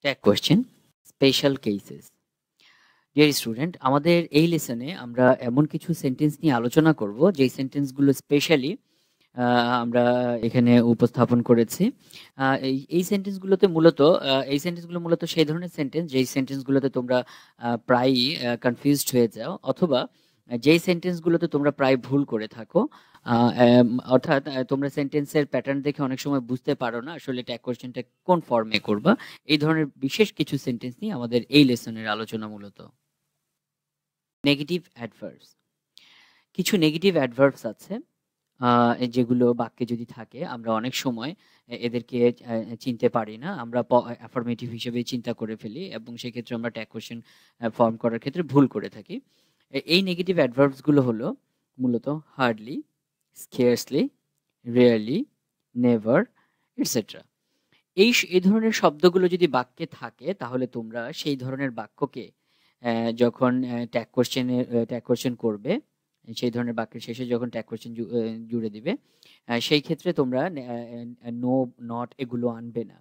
Tag question special cases. Dear student, আমাদের এই লেসনে আমরা এমন কিছু সেন্টেন্স নিয়ে আলোচনা করব যেই সেন্টেন্সগুলো স্পেশালি আমরা এখানে উপস্থাপন করেছি। এই সেন্টেন্সগুলো মূলত সেই ধরনের সেন্টেন্স যেই সেন্টেন্সগুলোতে তোমরা প্রায়ই কনফিউজড হয়ে যাও, অথবা যেই সেন্টেন্সগুলোতে তোমরা প্রায় ভুল করে থাকো। অর্থাৎ তোমরা সেন্টেন্সের প্যাটার্ন দেখে অনেক সময় বুঝতে পারো না আসলে ট্যাগ কোয়েশ্চেনটা কোন ফর্মে করবা। এই ধরনের বিশেষ কিছু সেন্টেন্স নিয়ে আমাদের এই লেসনের আলোচনা মূলত। Negative adverbs. কিছু নেগেটিভ অ্যাডভার্বস আছে যেগুলো বাক্যে যদি থাকে আমরা অনেক সময় এদেরকে চিনতে পারি না, আমরা অ্যাফার্মেটিভ হিসেবে চিন্তা করে ফেলি এবং সেক্ষেত্রে আমরা ট্যাগ কোয়েশ্চেন ফর্ম করার ক্ষেত্রে ভুল করে থাকি। এই নেগেটিভ অ্যাডভার্বসগুলো হলো মূলত hardly, scarcely, rarely, never, etcetera. এই ধরনের শব্দগুলো যদি বাক্যে থাকে তাহলে তোমরা সেই ধরনের বাক্যকে যখন ট্যাগ কোয়েশ্চেন করবে, সেই ধরনের বাক্যের শেষে যখন ট্যাগ কোয়েশ্চেন জুড়ে দিবে, সেই ক্ষেত্রে তোমরা নো, নট এগুলো আনবে না।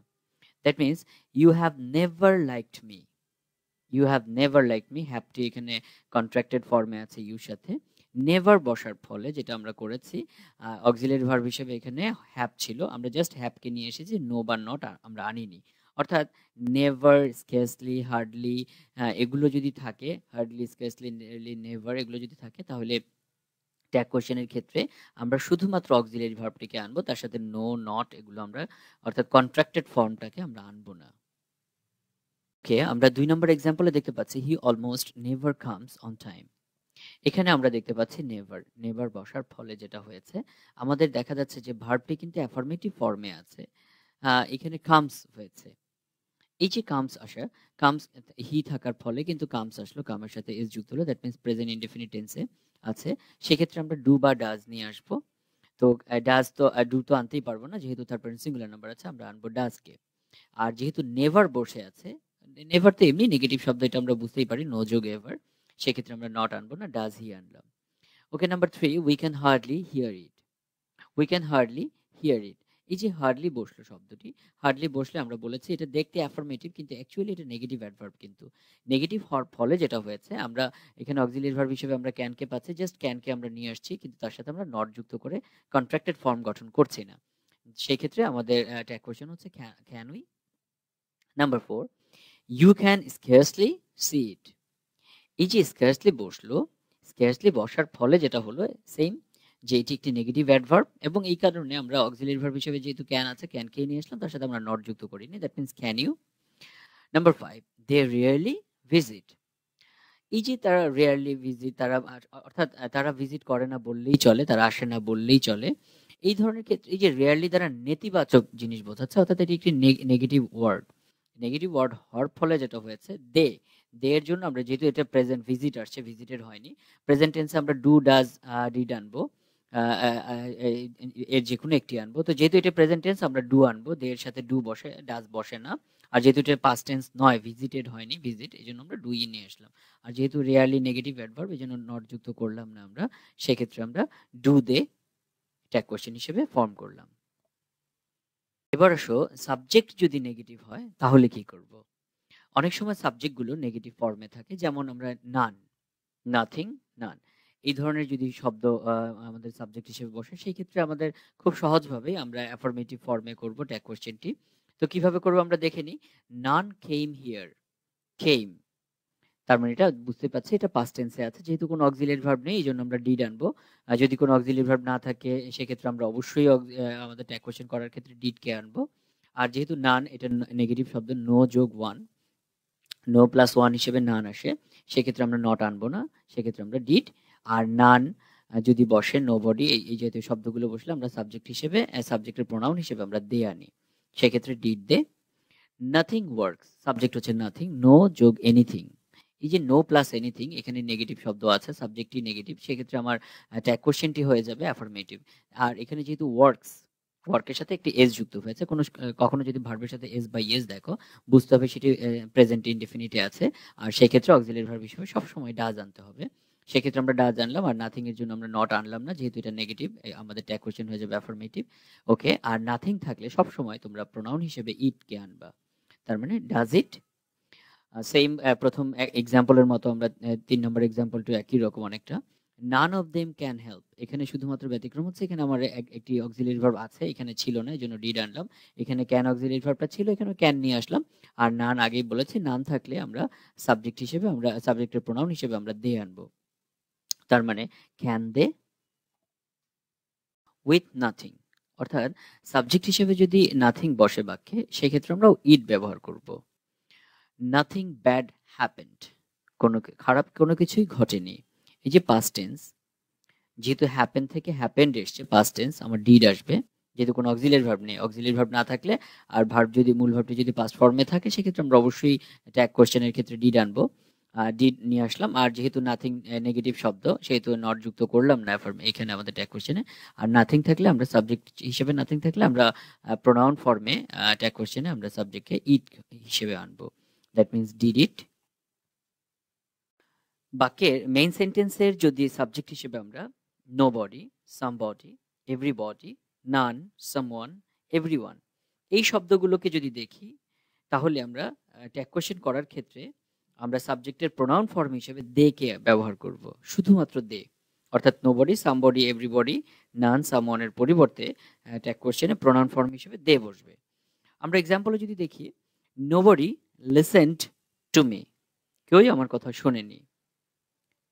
That means you have never liked me. You have never liked me, হ্যাভটি এখানে কন্ট্রাক্টেড ফর্মে আছে ইউর সাথে। নেভার বসার ফলে যেটা আমরা করেছি, অক্সিলারি ভার্ব হিসেবে এখানে হ্যাভ ছিল, আমরা জাস্ট হ্যাভকে নিয়ে এসেছি, নো বা নট আমরা আনিনি। অর্থাৎ নেভার, স্কেসলি, হার্ডলি এগুলো যদি থাকে, হার্ডলি, স্কেসলি, নেভার এগুলো যদি থাকে, তাহলে ট্যাগ কোয়েশ্চেনের ক্ষেত্রে আমরা শুধুমাত্র অক্সিলারি ভার্বটিকে আনবো, তার সাথে নো, নট এগুলো আমরা অর্থাৎ কন্ট্রাক্টেড ফর্মটাকে আমরা আনবো না। ওকে, আমরা 2 নম্বর এক্সাম্পলে দেখতে পাচ্ছি he almost never comes on time. এখানে আমরা দেখতে পাচ্ছি নেভার, নেভার বসার ফলে যেটা হয়েছে, আমাদের দেখা যাচ্ছে যে ভার্বটি কিন্তু অ্যাফার্মেটিভ ফর্মে আছে, এখানে কামস হয়েছে। এই যে কামস আসা, কামস হি থাকার ফলে কিন্তু কামস আসলো, কামের সাথে এস যুক্ত হলো, দ্যাট মিনস প্রেজেন্ট ইনডেফিনিট টেন্সে আছে। সেক্ষেত্রে আমরা ডু বা ডাজ নিয়ে আসবো। তো ডাজ তো ডু তো আনতেই পারবো না, যেহেতু থার্ড পারসন সিঙ্গুলার নাম্বার আছে, আমরা আনবো ডাজকে। আর যেহেতু নেভার বসে আছে, নেভার তো এমনি নেগেটিভ শব্দ, এটা আমরা বুঝতেই পারি, নো যোগ এভার, সেক্ষেত্রে আমরা নট আনবো না, ডাজ হি আনলাম। Okay, number 3, we can hardly hear it. We can hardly hear it. এই যে হার্ডলি বসলো শব্দটি, হার্ডলি বসলে আমরা বলেছি এটা দেখতে অ্যাফার্মেটিভ, কিন্তু অ্যাকচুয়ালি এটা নেগেটিভ অ্যাডভার্ব। কিন্তু নেগেটিভ হওয়ার ফলে যেটা হয়েছে, আমরা এখানে অক্সিলারি ভার্ব হিসেবে আমরা ক্যানকে পাচ্ছি, জাস্ট ক্যানকে আমরা নিয়ে আসছি, কিন্তু তার সাথে আমরা নট যুক্ত করে কন্ট্রাক্টেড ফর্ম গঠন করছি না। সেই ক্ষেত্রে আমাদের ট্যাগ কোয়েশ্চেন হচ্ছে can we. Number 4, you can scarcely see it. এই যে স্কেয়ার্সলি বসলো, স্কেয়ার্সলি বসার ফলে যেটা হলো সেম, যে এটি একটি নেগেটিভ অ্যাডভার্ব, এবং এই কারণে আমরা অক্সিলারি ভার্ব হিসেবে যেহেতু ক্যান আছে, ক্যানকে নিয়ে আসলাম, তার সাথে আমরা নট যুক্ত করিনি, that means can you. Number 5, they really visit. এই যে তারা রিয়ারলি ভিজিট, তারা অর্থাৎ তারা ভিজিট করে না বললেই চলে, তারা আসে না বললেই চলে। এই ধরনের ক্ষেত্রে এই যে রিয়ারলি দ্বারা নেতিবাচক জিনিস বোঝাচ্ছে, অর্থাৎ এটি একটি নেগেটিভ ওয়ার্ড। নেগেটিভ ওয়ার্ড হওয়ার ফলে যেটা হয়েছে, দে, এর জন্য আমরা যেহেতু এটা প্রেজেন্ট ভিজিট আসছে, ভিজিটেড হয়নি, প্রেজেন্ট টেন্সে আমরা ডু, ডাজ, ডিড আনবো, এর যে কোনো একটি আনবো। তো যেহেতু এটা প্রেজেন্ট টেন্স, আমরা ডু আনবো, দে এর সাথে ডু বসে, ডাজ বসে না। আর যেহেতু এটা পাস্ট টেন্স নয়, ভিজিটেড হয়নি, ভিজিট, এই জন্য আমরা ডুই নিয়ে আসলাম। আর যেহেতু রিয়ারলি নেগেটিভ অ্যাডভার্ব, এই জন্য নট যুক্ত করলাম না আমরা, সেক্ষেত্রে আমরা ডু দে ট্যাগ কোয়েশ্চেন হিসেবে ফর্ম করলাম। এবার আসো, সাবজেক্ট যদি নেগেটিভ হয় তাহলে কি করব। অনেক সময় সাবজেক্টগুলো নেগেটিভ ফর্মে থাকে, যেমন আমরা নান, নাথিং, নান, এই ধরনের যদি শব্দ আমাদের সাবজেক্ট হিসেবে বসে, সেই ক্ষেত্রে আমাদের খুব সহজভাবেই আমরা অ্যাফার্মেটিভ ফর্মে করব ট্যাগ কোয়েশ্চেনটি। তো কিভাবে করব আমরা দেখে নিই। নান কেম হিয়ার, কেম, তার মানে এটা বুঝতে পারছি এটা পাস্ট টেন্সে আছে, যেহেতু কোনো অক্সিলারি ভার্ব নেই, এই জন্য আমরা ডিড আনবো। আর যদি কোনো অক্সিলারি ভার্ব না থাকে, সেক্ষেত্রে আমরা অবশ্যই আমাদের ট্যাগ কোয়েশ্চেন করার ক্ষেত্রে ডিড কে আনবো। আর যেহেতু নান এটা নেগেটিভ শব্দ, নো যোগ ওয়ান, নো প্লাস ওয়ান হিসেবে নান আসে, সেক্ষেত্রে আমরা নট আনবো না, সেক্ষেত্রে আমরা ডিড। আর নান যদি বসে, নো বডি, এই জাতীয় শব্দগুলো বসলে আমরা সাবজেক্ট হিসেবে, সাবজেক্টের প্রোনাউন হিসেবে আমরা দে আনি, সেক্ষেত্রে did they. Nothing works, subject হচ্ছে নাথিং, নো যোগ এনিথিং, এই যে নো প্লাস এনিথিং, এখানে নেগেটিভ শব্দ আছে, সাবজেক্টই নেগেটিভ, সেক্ষেত্রে আমার ট্যাগ কোশ্চেনটি হয়ে যাবে অ্যাফার্মেটিভ। আর এখানে যেহেতু ওয়ার্কস, ওয়ার্কের সাথে একটি এস যুক্ত হয়েছে, কখনো যদি ভার্বের সাথে এস বা ইয়েস দেখো, বুঝতে হবে সেটি প্রেজেন্ট ইনডেফিনিটে আছে, আর সেক্ষেত্রে অক্সিলারি ভার্ব হিসেবে সবসময় ডাজ আনতে হবে। সেক্ষেত্রে আমরা ডাজ আনলাম, আর নাথিং এর জন্য আমরা নট আনলাম না, যেহেতু এটা নেগেটিভ, আমাদের ট্যাগ কোশ্চেন হয়ে যাবে অ্যাফার্মেটিভ। ওকে, আর নাথিং থাকলে সবসময় তোমরা প্রোনাউন হিসেবে ইট কে আনবা। তার মানে ডাজ ইট। সেম প্রথম এক্সাম্পলের মতো আমরা 3 নম্বর এক্সাম্পলটা একই রকম অনেকটা। None of them can help, এখানে শুধুমাত্র ব্যতিক্রম হচ্ছে এখানে আমার একটি অক্সিলিয়ারি ভার্ব আছে, এখানে ছিল না, এজন্য ডিড আনলাম। এখানে ক্যান অক্সিলিয়ারি ভার্বটা ছিল, এখানে ক্যান নিয়ে আসলাম। আর নান আগেই বলেছি, নান থাকলে আমরা সাবজেক্ট হিসেবে, আমরা সাবজেক্টের প্রোনাউন হিসেবে আমরা দে আনবো। তার মানে ক্যান দে উইথ নাথিং, অর্থাৎ সাবজেক্ট হিসেবে যদি নাথিং বসে বাক্যে, সেক্ষেত্রে আমরা ইট ব্যবহার করব। নাথিং ব্যাড হ্যাপেন্ড, কোনো খারাপ কোনো কিছুই ঘটেনি। এই যে পাস্ট টেন্স, যেহেতু হ্যাপেন থেকে হ্যাপেন্ড এসছে, পাস্ট টেন্স, আমার ডিড আসবে। যেহেতু কোনো অক্সিলিয়ারি ভার্ব নেই, অক্সিলিয়ারি ভার্ব না থাকলে আর ভার্ব যদি মূল ভার্বটি যদি পাস্ট ফর্মে থাকে, সেক্ষেত্রে আমরা অবশ্যই ট্যাগ কোশ্চেনের ক্ষেত্রে ডিড আনবো। ডিড নিয়ে আসলাম। আর যেহেতু নাথিং নেগেটিভ শব্দ, সেহেতু নট যুক্ত করলাম না এখানে আমাদের ট্যাগ কোশ্চেনে। আর নাথিং থাকলে আমরা সাবজেক্ট হিসেবে, নাথিং থাকলে আমরা প্রোনাউন ফর্মে ট্যাগ কোশ্চেনে আমরা সাবজেক্টকে ইট হিসেবে আনবো। That means did it. বাক্যের মেইন সেন্টেন্সের যদি সাবজেক্ট হিসেবে আমরা নোবডি, সামবডি, এভরিবডি, নান, সামওয়ান, এভরিওয়ান, এই শব্দগুলোকে যদি দেখি, তাহলে আমরা ট্যাগ কোশ্চেন করার ক্ষেত্রে আমরা সাবজেক্টের প্রোনাউন ফর্ম হিসেবে দে কে ব্যবহার করব, শুধুমাত্র দে। অর্থাৎ নোবডি, সামবডি, এভরিবডি, নান, সামওয়ানের পরিবর্তে ট্যাগ কোশ্চেনে প্রোনাউন ফর্ম হিসেবে দে বসবে। আমরা এক্সাম্পলে যদি দেখি, নোবডি লিসেন্ড টু মি, কেউই আমার কথা শোনেনি।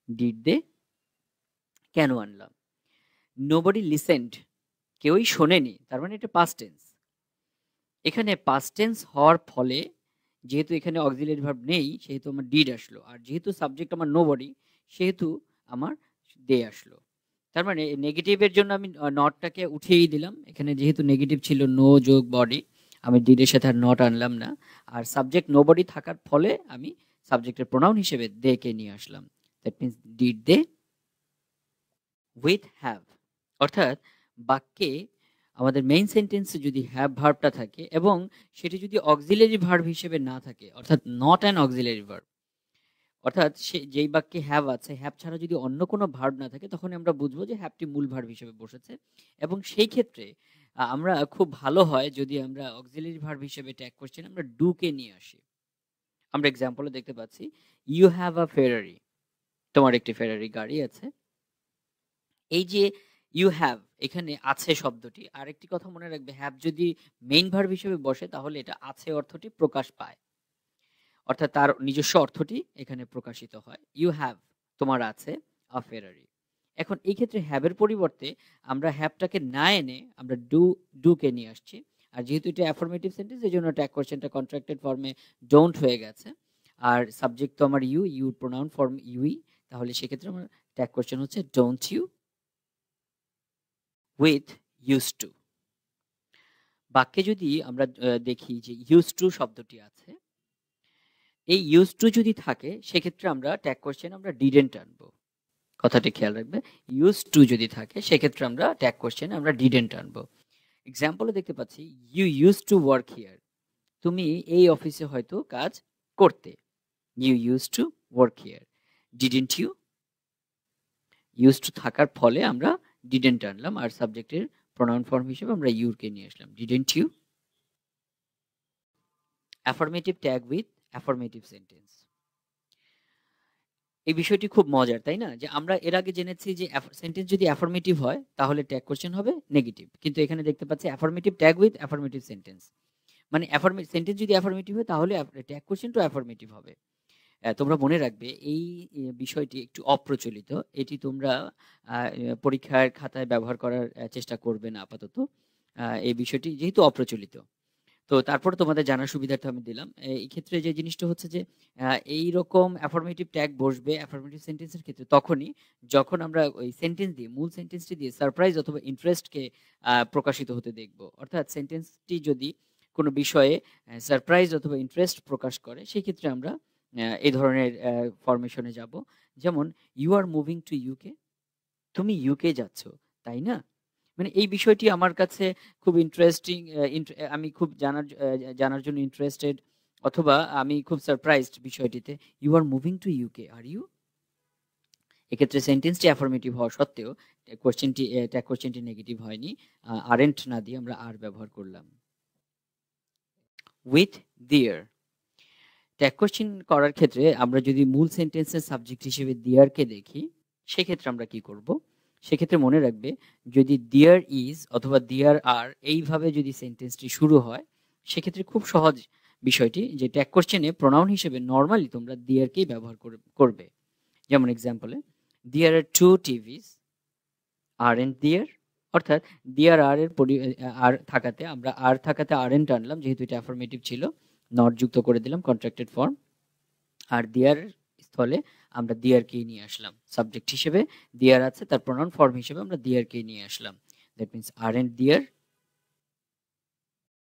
ডিড দে, কেন আনলাম? নোবডি লিসেন্ড, কেউই শোনেনি, তার মানে এটা পাস্ট টেন্স। এখানে পাস্ট টেন্স হওয়ার ফলে, যেহেতু এখানে অক্সিলিয়ারি ভার্ব নেই, সেহেতু আমার ডিড আসলো। আর যেহেতু সাবজেক্ট আমার নোবডি, সেহেতু আমার দে আসলো। তার মানে নেগেটিভের জন্য আমি নটটাকে উঠিয়েই দিলাম। এখানে যেহেতু নেগেটিভ ছিল, নো যোগ বডি, আমি ডিডের সাথে আর নট আনলাম না। আর সাবজেক্ট নোবডি থাকার ফলে আমি সাবজেক্টের প্রোনাউন হিসেবে দে কে নিয়ে আসলাম। That means did they with have. অর্থাৎ বাক্যে আমাদের মেইন সেন্টেন্সে যদি হ্যাভ ভার্বটা থাকে এবং সেটি যদি অক্সিলিয়ারি ভার্ব হিসেবে না থাকে, অর্থাৎ নট অ্যান অক্সিলিয়ারি ভার্ব, অর্থাৎ সে যেই বাক্যে হ্যাভ আছে, হ্যাভ ছাড়া যদি অন্য কোনো ভার্ব না থাকে, তখন আমরা বুঝবো যে হ্যাভটি মূল ভার্ব হিসেবে বসেছে। এবং সেই ক্ষেত্রে আমরা খুব ভালো হয় যদি আমরা অক্সিলিয়ারি ভার্ব হিসেবে ট্যাগ কোশ্চেন আমরা ডু কে নিয়ে আসি। আমরা এক্সাম্পলে দেখতে পাচ্ছি, ইউ হ্যাভ আ ফেরারি, তোমার একটি ফেরারি গাড়ি আছে। এই যে ইউ হ্যাভ, এখানে আছে শব্দটি, আরেকটি কথা মনে রাখবে, হ্যাভ যদি মেইন ভার্ব হিসেবে বসে, তাহলে এটা আছে অর্থটি প্রকাশ পায়, অর্থাৎ তার নিজস্ব অর্থটি এখানে প্রকাশিত হয়। ইউ হ্যাভ, তোমার আছে, আ ফেরারি। এখন এই ক্ষেত্রে হ্যাভের পরিবর্তে আমরা হ্যাভটাকে না এনে আমরা ডু কে নিয়ে আসছি। আর যেহেতু এটা অ্যাফার্মেটিভ সেন্টেন্স, এই জন্য ট্যাগ কোশ্চেনটা কন্ট্রাক্টেড ফর্মে ডোন্ট হয়ে গেছে। আর সাবজেক্ট তো আমার ইউ প্রোনাউন ফর্ম ইউই, তাহলে সেক্ষেত্রে আমার ট্যাগ কোশ্চেন হচ্ছে don't you with use to. বাক্যে যদি আমরা দেখি যে ইউজ টু শব্দটি আছে, এই ইউজ টু যদি থাকে, সেক্ষেত্রে আমরা ট্যাগ কোশ্চেন আমরা ডিডেন্ট আনবো। কথাটি খেয়াল রাখবে, ইউজ টু যদি থাকে, সেক্ষেত্রে আমরা ট্যাগ কোশ্চেন আমরা ডিডেন্ট আনবো। এক্সাম্পলে দেখতে পাচ্ছি, you used to work here, তুমি এই অফিসে হয়তো কাজ করতে। You used to work here, didn't you, used to থাকার ফলে আমরা ডিডেন্ট আনলাম। আর সাবজেক্টের প্রোনাউন ফর্ম হিসেবে আমরা ইউকে নিয়ে আসলাম, didn't you. Affirmative tag with affirmative sentence, এই বিষয়টি খুব মজার, তাই না? যে আমরা এর আগে জেনেছি যে সেন্টেন্স যদি অ্যাফার্মেটিভ হয়, তাহলে ট্যাগ কোশ্চেন হবে নেগেটিভ, কিন্তু এখানে দেখতে পাচ্ছি affirmative tag with affirmative sentence. মানে সেন্টেন্স যদি অ্যাফার্মেটিভ হয়, তাহলে ট্যাগ কোশ্চেনটাও অ্যাফার্মেটিভ হবে। তোমরা মনে রাখবে, এই বিষয়টি একটু অপ্রচলিত। এটি তোমরা পরীক্ষার খাতায় ব্যবহার করার চেষ্টা করবে না আপাতত। এই বিষয়টি যেহেতু অপ্রচলিত, তো তারপরে তোমাদের জানার সুবিধার্থে আমি দিলাম। এই ক্ষেত্রে যে জিনিসটা হচ্ছে যে এই রকম অ্যাফার্মেটিভ ট্যাগ বসবে অ্যাফার্মেটিভ সেন্টেন্সের ক্ষেত্রে তখনই, যখন আমরা ওই সেন্টেন্স দিয়ে, মূল সেন্টেন্সটি দিয়ে সারপ্রাইজ অথবা ইন্টারেস্টকে প্রকাশিত হতে দেখব। অর্থাৎ সেন্টেন্সটি যদি কোনো বিষয়ে সারপ্রাইজ অথবা ইন্টারেস্ট প্রকাশ করে, সেই ক্ষেত্রে আমরা এই ধরনের ফরমেশনে যাব। যেমন, you are moving to UK, তুমি ইউকে যাচ্ছ, তাই না? মানে এই বিষয়টি আমার কাছে খুব ইন্টারেস্টিং, আমি খুব জানার জন্য ইন্টারেস্টেড, অথবা আমি খুব সারপ্রাইজড বিষয়টিতে। You are moving to UK, are you? এক্ষেত্রে সেন্টেন্সটি অ্যাফার্মেটিভ হওয়া সত্ত্বেও ট্যাগ কোশ্চেনটি নেগেটিভ হয়নি, আরেন্ট না দিয়ে আমরা আর ব্যবহার করলাম। With their. ট্যাগ কোয়েশ্চেন করার ক্ষেত্রে আমরা যদি মূল সেন্টেন্সের সাবজেক্ট হিসেবে দেয়ারকে দেখি, সেক্ষেত্রে আমরা কি করব? সেক্ষেত্রে মনে রাখবে, যদি দেয়ার ইজ অথবা দেয়ার আর এইভাবে যদি সেন্টেন্সটি শুরু হয়, সেক্ষেত্রে খুব সহজ বিষয়টি যে ট্যাগ কোয়েশ্চেনে প্রোনাউন হিসেবে নর্মালি তোমরা দেয়ারকেই ব্যবহার করবে। যেমন এক্সাম্পলে, দেয়ার আর 2 টিভিস, আরএন্ট দেয়ার, অর্থাৎ দেয়ার আর এর আর থাকাতে আমরা আর থাকাতে আরএন্ট আনলাম, যেহেতু এটা অ্যাফার্মেটিভ ছিল, নট যুক্ত করে দিলাম কন্ট্রাক্টেড ফর্ম, আর দেয়ার স্থলে আমরা দেয়ারকেই নিয়ে আসলাম সাবজেক্ট হিসেবে। দেয়ার আছে, তার প্রোনাউন ফর্ম হিসেবে আমরা দেয়ারকেই নিয়ে আসলাম। That means আরএন্ট there